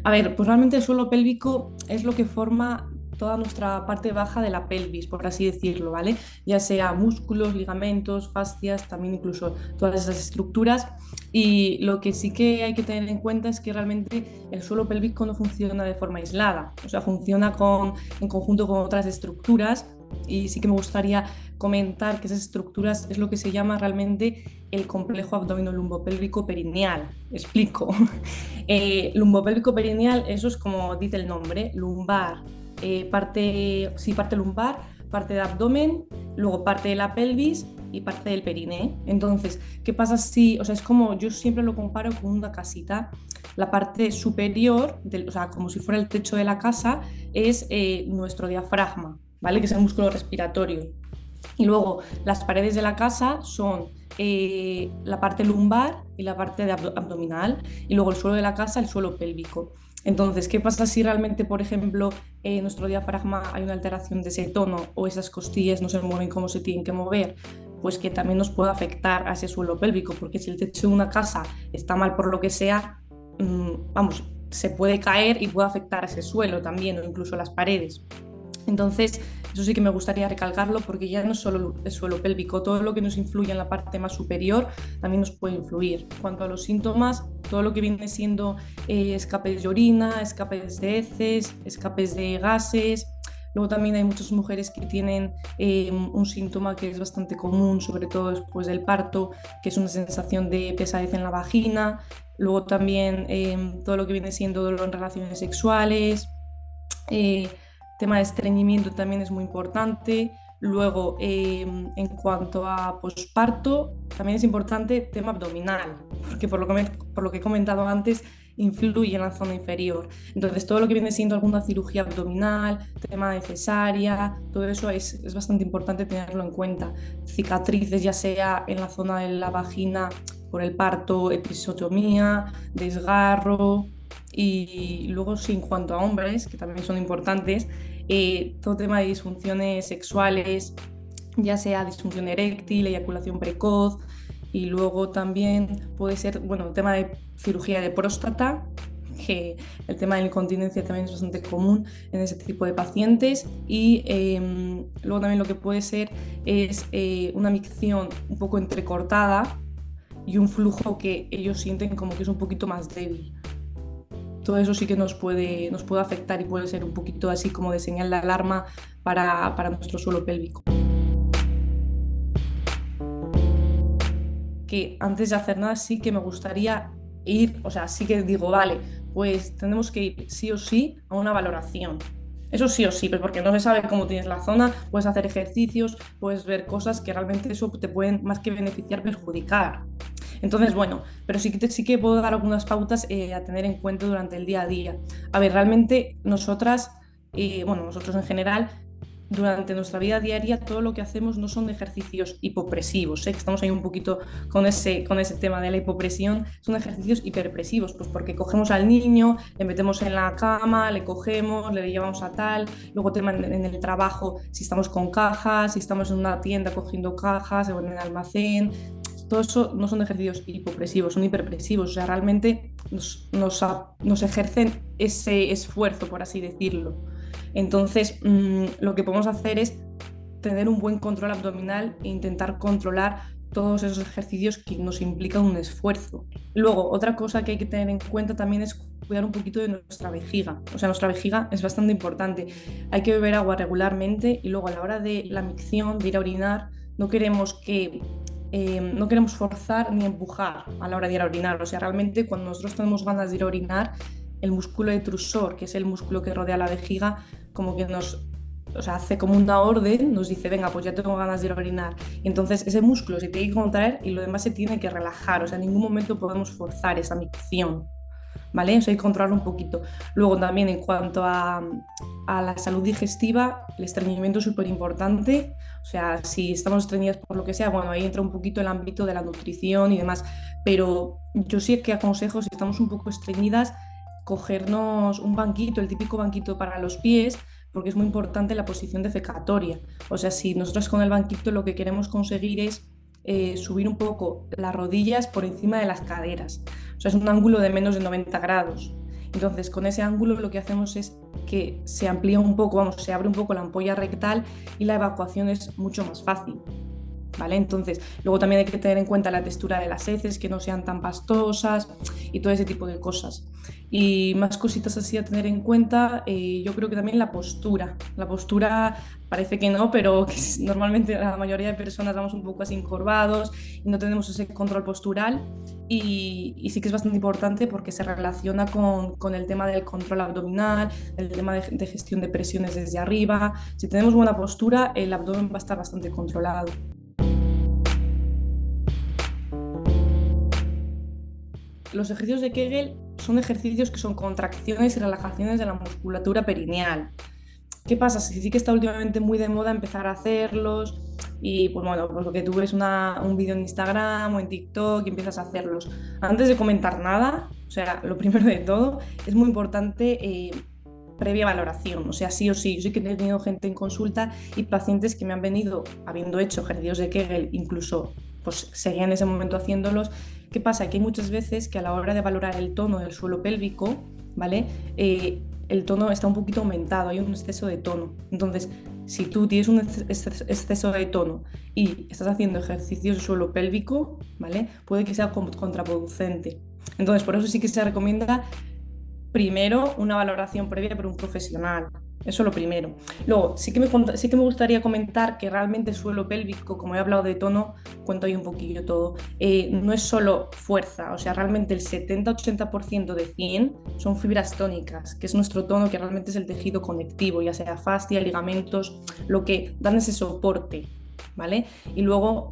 A ver, pues realmente el suelo pélvico es lo que forma toda nuestra parte baja de la pelvis, por así decirlo, ¿vale? Ya sea músculos, ligamentos, fascias, también incluso todas esas estructuras. Y lo que sí que hay que tener en cuenta es que realmente el suelo pélvico no funciona de forma aislada, o sea, funciona en conjunto con otras estructuras. Y sí que me gustaría comentar que esas estructuras es lo que se llama realmente el complejo abdominolumbopélvico perineal. Explico. Lumbopélvico perineal, eso es como dice el nombre, lumbar, sí, parte lumbar, parte de abdomen, luego parte de la pelvis y parte del periné. Entonces, ¿qué pasa si, o sea, es como yo siempre lo comparo con una casita? La parte superior, o sea, como si fuera el techo de la casa, es nuestro diafragma, ¿vale? Que es el músculo respiratorio. Y luego las paredes de la casa son la parte lumbar y la parte de abdominal, y luego el suelo de la casa, el suelo pélvico. Entonces, ¿qué pasa si realmente, por ejemplo, nuestro diafragma hay una alteración de ese tono o esas costillas no se mueven como se tienen que mover? Pues que también nos puede afectar a ese suelo pélvico, porque si el techo de una casa está mal por lo que sea, vamos, se puede caer y puede afectar a ese suelo también o incluso las paredes. Entonces, eso sí que me gustaría recalcarlo porque ya no es solo el suelo pélvico, todo lo que nos influye en la parte más superior también nos puede influir. En cuanto a los síntomas, todo lo que viene siendo escapes de orina, escapes de heces, escapes de gases. Luego también hay muchas mujeres que tienen un síntoma que es bastante común, sobre todo después del parto, que es una sensación de pesadez en la vagina. Luego también todo lo que viene siendo dolor en relaciones sexuales. Eh, Tema de estreñimiento también es muy importante. Luego, en cuanto a posparto, también es importante tema abdominal, porque por lo que he comentado antes, influye en la zona inferior. Entonces, todo lo que viene siendo alguna cirugía abdominal, tema de cesárea, todo eso es bastante importante tenerlo en cuenta. Cicatrices, ya sea en la zona de la vagina por el parto, episiotomía, desgarro, y luego, sí, en cuanto a hombres, que también son importantes, todo tema de disfunciones sexuales, ya sea disfunción eréctil, eyaculación precoz, y luego también puede ser, bueno, el tema de cirugía de próstata, que el tema de la incontinencia también es bastante común en ese tipo de pacientes, y luego también lo que puede ser es una micción un poco entrecortada y un flujo que ellos sienten como que es un poquito más débil. Todo eso sí que nos puede afectar y puede ser un poquito así como de señal de alarma para nuestro suelo pélvico. Que antes de hacer nada sí que me gustaría ir, o sea, sí que digo, vale, pues tenemos que ir sí o sí a una valoración. Eso sí o sí, pero porque no se sabe cómo tienes la zona, puedes hacer ejercicios, puedes ver cosas que realmente eso te pueden más que beneficiar, perjudicar. Entonces, bueno, pero sí que puedo dar algunas pautas a tener en cuenta durante el día a día. A ver, realmente nosotras, bueno, nosotros en general, durante nuestra vida diaria, todo lo que hacemos no son ejercicios hipopresivos, ¿eh? Que estamos ahí un poquito con ese tema de la hipopresión, son ejercicios hiperpresivos, pues porque cogemos al niño, le metemos en la cama, le cogemos, le llevamos a tal, luego tema en el trabajo, si estamos con cajas, si estamos en una tienda cogiendo cajas o en el almacén, todo eso no son ejercicios hipopresivos, son hiperpresivos, o sea, realmente nos ejercen ese esfuerzo, por así decirlo. Entonces, lo que podemos hacer es tener un buen control abdominal e intentar controlar todos esos ejercicios que nos implican un esfuerzo. Luego, otra cosa que hay que tener en cuenta también es cuidar un poquito de nuestra vejiga. O sea, nuestra vejiga es bastante importante. Hay que beber agua regularmente y luego a la hora de la micción, de ir a orinar, no queremos que no queremos forzar ni empujar a la hora de ir a orinar. O sea, realmente cuando nosotros tenemos ganas de ir a orinar, el músculo detrusor, que es el músculo que rodea la vejiga, como que o sea, hace como una orden, nos dice, venga, pues ya tengo ganas de ir a orinar. Y entonces ese músculo se tiene que contraer y lo demás se tiene que relajar. O sea, en ningún momento podemos forzar esa micción. ¿Vale? Eso hay que controlarlo un poquito. Luego también en cuanto a la salud digestiva, el estreñimiento es súper importante. O sea, si estamos estreñidas por lo que sea, bueno, ahí entra un poquito el ámbito de la nutrición y demás. Pero yo sí que aconsejo, si estamos un poco estreñidas, cogernos un banquito, el típico banquito para los pies, porque es muy importante la posición defecatoria. O sea, si nosotros con el banquito lo que queremos conseguir es subir un poco las rodillas por encima de las caderas. O sea, es un ángulo de menos de 90 grados. Entonces, con ese ángulo lo que hacemos es que se amplía un poco, vamos, se abre un poco la ampolla rectal y la evacuación es mucho más fácil. ¿Vale? Entonces, luego también hay que tener en cuenta la textura de las heces, que no sean tan pastosas y todo ese tipo de cosas. Y más cositas así a tener en cuenta, yo creo que también la postura. La postura parece que no, pero que normalmente la mayoría de personas vamos un poco así encorvados y no tenemos ese control postural. Y sí que es bastante importante porque se relaciona con el tema del control abdominal, el tema de gestión de presiones desde arriba. Si tenemos buena postura, el abdomen va a estar bastante controlado. Los ejercicios de Kegel son ejercicios que son contracciones y relajaciones de la musculatura perineal. ¿Qué pasa? Sí que está últimamente muy de moda empezar a hacerlos y pues bueno, pues lo que tú ves un vídeo en Instagram o en TikTok y empiezas a hacerlos. Antes de comentar nada, o sea, lo primero de todo, es muy importante previa valoración, o sea, sí o sí. Yo sí que he tenido gente en consulta y pacientes que me han venido habiendo hecho ejercicios de Kegel, incluso pues seguían en ese momento haciéndolos. ¿Qué pasa? Que hay muchas veces que a la hora de valorar el tono del suelo pélvico, ¿vale? El tono está un poquito aumentado, hay un exceso de tono. Entonces, si tú tienes un exceso de tono y estás haciendo ejercicios de suelo pélvico, ¿vale? Puede que sea contraproducente. Entonces, por eso sí que se recomienda primero una valoración previa por un profesional. Eso es lo primero. Luego, sí que me gustaría comentar que realmente el suelo pélvico, como he hablado de tono, cuento ahí un poquillo todo, no es solo fuerza, o sea, realmente el 70-80% de 100 son fibras tónicas, que es nuestro tono, que realmente es el tejido conectivo, ya sea fascia, ligamentos, lo que dan ese soporte, ¿vale? Y luego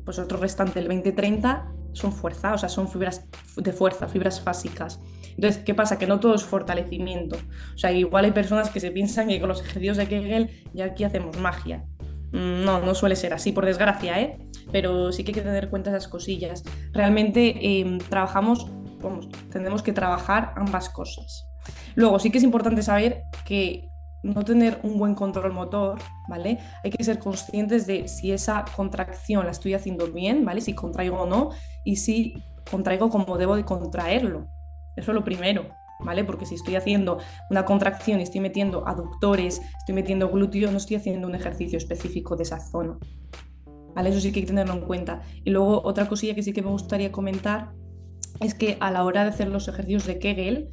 pues otro restante, el 20-30, son fuerza, o sea, son fibras de fuerza, fibras fásicas. Entonces, ¿qué pasa? Que no todo es fortalecimiento. O sea, igual hay personas que se piensan que con los ejercicios de Kegel ya aquí hacemos magia. No, no suele ser así, por desgracia, ¿eh? Pero sí que hay que tener en cuenta esas cosillas. Realmente tenemos que trabajar ambas cosas. Luego, sí que es importante saber que no tener un buen control motor, ¿vale? Hay que ser conscientes de si esa contracción la estoy haciendo bien, ¿vale? Si contraigo o no, y si contraigo como debo de contraerlo. Eso es lo primero, ¿vale? Porque si estoy haciendo una contracción y estoy metiendo aductores, estoy metiendo glúteos, no estoy haciendo un ejercicio específico de esa zona, ¿vale? Eso sí que hay que tenerlo en cuenta. Y luego otra cosilla que sí que me gustaría comentar es que a la hora de hacer los ejercicios de Kegel,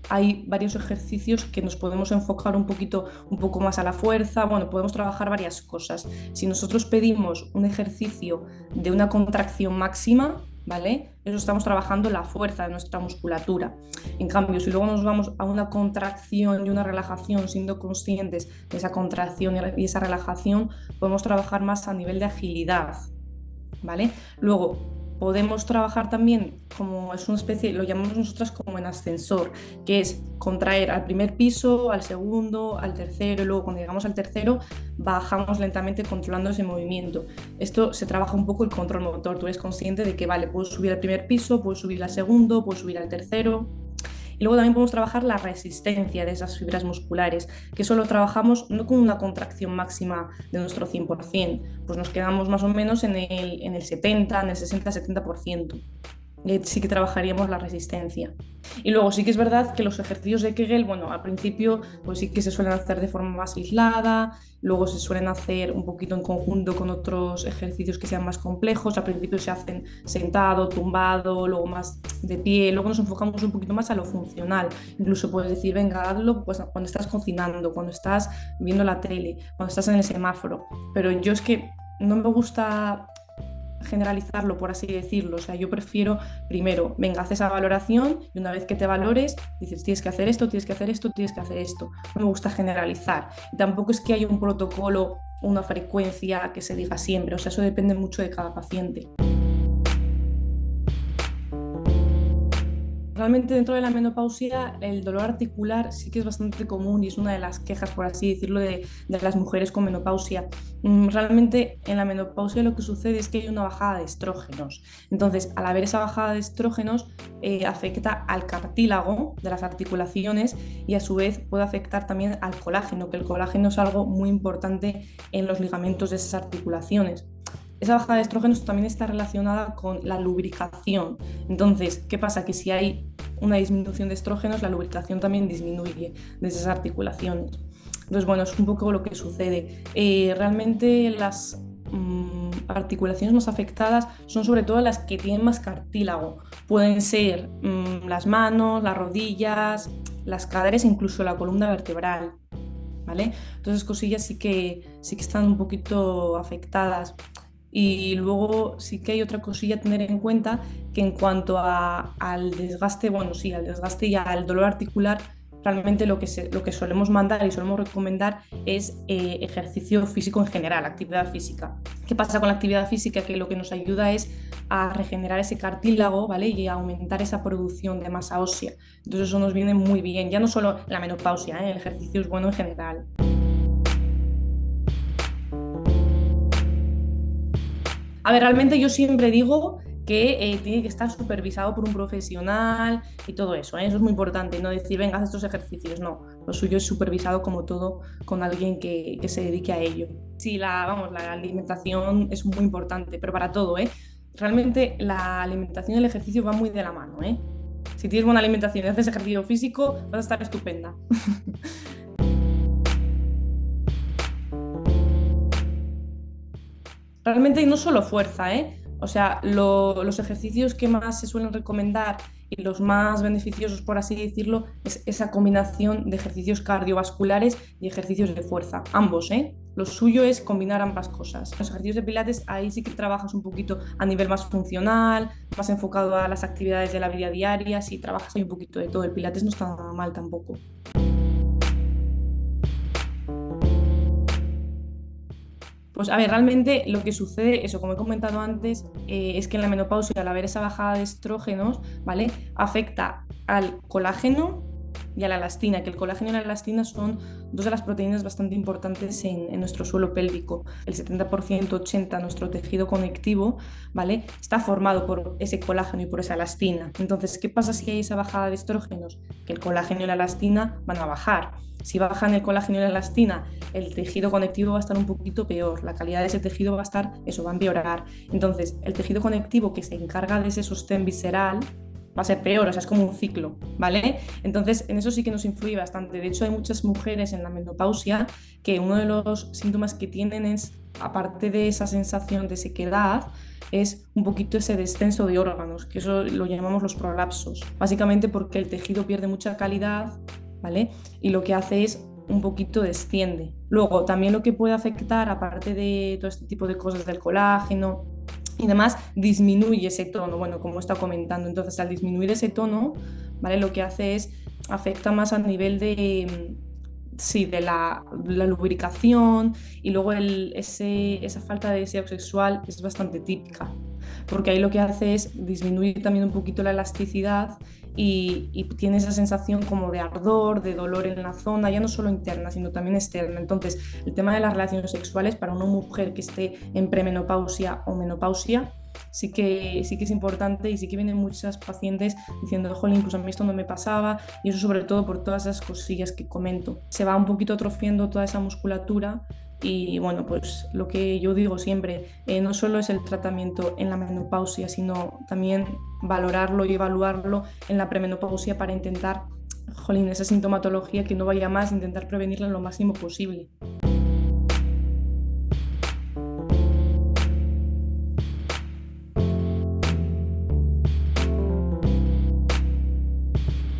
hay varios ejercicios que nos podemos enfocar un poco más a la fuerza. Bueno, podemos trabajar varias cosas. Si nosotros pedimos un ejercicio de una contracción máxima, ¿vale? Eso estamos trabajando la fuerza de nuestra musculatura. En cambio, si luego nos vamos a una contracción y una relajación siendo conscientes de esa contracción y esa relajación, podemos trabajar más a nivel de agilidad, ¿vale? Luego, podemos trabajar también como es una especie, lo llamamos nosotras como en ascensor, que es contraer al primer piso, al segundo, al tercero, y luego cuando llegamos al tercero bajamos lentamente controlando ese movimiento. Esto se trabaja un poco el control motor, tú eres consciente de que vale, puedo subir al primer piso, puedo subir al segundo, puedo subir al tercero. Y luego también podemos trabajar la resistencia de esas fibras musculares, que eso lo trabajamos no con una contracción máxima de nuestro 100%, pues nos quedamos más o menos en el 70, en el 60-70%. Sí que trabajaríamos la resistencia. Y luego sí que es verdad que los ejercicios de Kegel, bueno, al principio pues sí que se suelen hacer de forma más aislada, luego se suelen hacer un poquito en conjunto con otros ejercicios que sean más complejos. Al principio se hacen sentado, tumbado, luego más de pie, luego nos enfocamos un poquito más a lo funcional. Incluso puedes decir, venga, hazlo pues, cuando estás cocinando, cuando estás viendo la tele, cuando estás en el semáforo. Pero yo es que no me gusta generalizarlo, por así decirlo. O sea, yo prefiero primero, venga, haz esa valoración y una vez que te valores, dices, tienes que hacer esto, tienes que hacer esto, tienes que hacer esto. No me gusta generalizar. Y tampoco es que haya un protocolo o una frecuencia que se diga siempre. O sea, eso depende mucho de cada paciente. Realmente dentro de la menopausia el dolor articular sí que es bastante común y es una de las quejas, por así decirlo, de las mujeres con menopausia. Realmente en la menopausia lo que sucede es que hay una bajada de estrógenos. Entonces, al haber esa bajada de estrógenos, afecta al cartílago de las articulaciones y a su vez puede afectar también al colágeno, que el colágeno es algo muy importante en los ligamentos de esas articulaciones. Esa bajada de estrógenos también está relacionada con la lubricación. Entonces, ¿qué pasa? Que si hay una disminución de estrógenos, la lubricación también disminuye de esas articulaciones. Entonces, bueno, es un poco lo que sucede. Realmente las articulaciones más afectadas son sobre todo las que tienen más cartílago. Pueden ser las manos, las rodillas, las caderas e incluso la columna vertebral, ¿vale? Entonces, cosillas sí que están un poquito afectadas. Y luego sí que hay otra cosilla a tener en cuenta, que en cuanto al desgaste, bueno, sí, al desgaste y al dolor articular, realmente lo que solemos mandar y solemos recomendar es ejercicio físico en general, actividad física. ¿Qué pasa con la actividad física? Que lo que nos ayuda es a regenerar ese cartílago, ¿vale? Y a aumentar esa producción de masa ósea. Entonces eso nos viene muy bien, ya no solo en la menopausia, ¿eh? El ejercicio es bueno en general. A ver, realmente yo siempre digo que tiene que estar supervisado por un profesional y todo eso, ¿eh? Eso es muy importante, no decir, venga, haz estos ejercicios, no. Lo suyo es supervisado como todo con alguien que se dedique a ello. Sí, vamos, la alimentación es muy importante, pero para todo, ¿eh? Realmente la alimentación y el ejercicio van muy de la mano, ¿eh? Si tienes buena alimentación y haces ejercicio físico, vas a estar estupenda. Realmente y no solo fuerza, ¿eh? O sea, los ejercicios que más se suelen recomendar y los más beneficiosos, por así decirlo, es esa combinación de ejercicios cardiovasculares y ejercicios de fuerza. Ambos, ¿eh? Lo suyo es combinar ambas cosas. Los ejercicios de Pilates, ahí sí que trabajas un poquito a nivel más funcional, más enfocado a las actividades de la vida diaria, sí, trabajas ahí un poquito de todo. El Pilates no está nada mal tampoco. Pues a ver, realmente lo que sucede, eso como he comentado antes, es que en la menopausia, al haber esa bajada de estrógenos, ¿vale? Afecta al colágeno y a la elastina, que el colágeno y la elastina son dos de las proteínas bastante importantes en nuestro suelo pélvico. El 70%, 80% de nuestro tejido conectivo, ¿vale? Está formado por ese colágeno y por esa elastina. Entonces, ¿qué pasa si hay esa bajada de estrógenos? Que el colágeno y la elastina van a bajar. Si bajan el colágeno y la elastina, el tejido conectivo va a estar un poquito peor, la calidad de ese tejido va a estar, eso va a empeorar. Entonces, el tejido conectivo que se encarga de ese sostén visceral va a ser peor, o sea, es como un ciclo, ¿vale? Entonces, en eso sí que nos influye bastante. De hecho, hay muchas mujeres en la menopausia que uno de los síntomas que tienen es, aparte de esa sensación de sequedad, es un poquito ese descenso de órganos, que eso lo llamamos los prolapsos, básicamente porque el tejido pierde mucha calidad, ¿vale? Y lo que hace es un poquito desciende. Luego, también lo que puede afectar, aparte de todo este tipo de cosas del colágeno y demás, disminuye ese tono, bueno, como está comentando. Entonces, al disminuir ese tono, ¿vale? Lo que hace es, afecta más a nivel de, sí, de la lubricación y luego esa falta de deseo sexual es bastante típica, porque ahí lo que hace es disminuir también un poquito la elasticidad y tiene esa sensación como de ardor, de dolor en la zona, ya no solo interna, sino también externa. Entonces, el tema de las relaciones sexuales para una mujer que esté en premenopausia o menopausia, sí que es importante y sí que vienen muchas pacientes diciendo, jolín, pues a mí esto no me pasaba y eso sobre todo por todas esas cosillas que comento. Se va un poquito atrofiando toda esa musculatura y bueno, pues lo que yo digo siempre, no solo es el tratamiento en la menopausia, sino también valorarlo y evaluarlo en la premenopausia para intentar, jolín, esa sintomatología que no vaya más, intentar prevenirla lo máximo posible.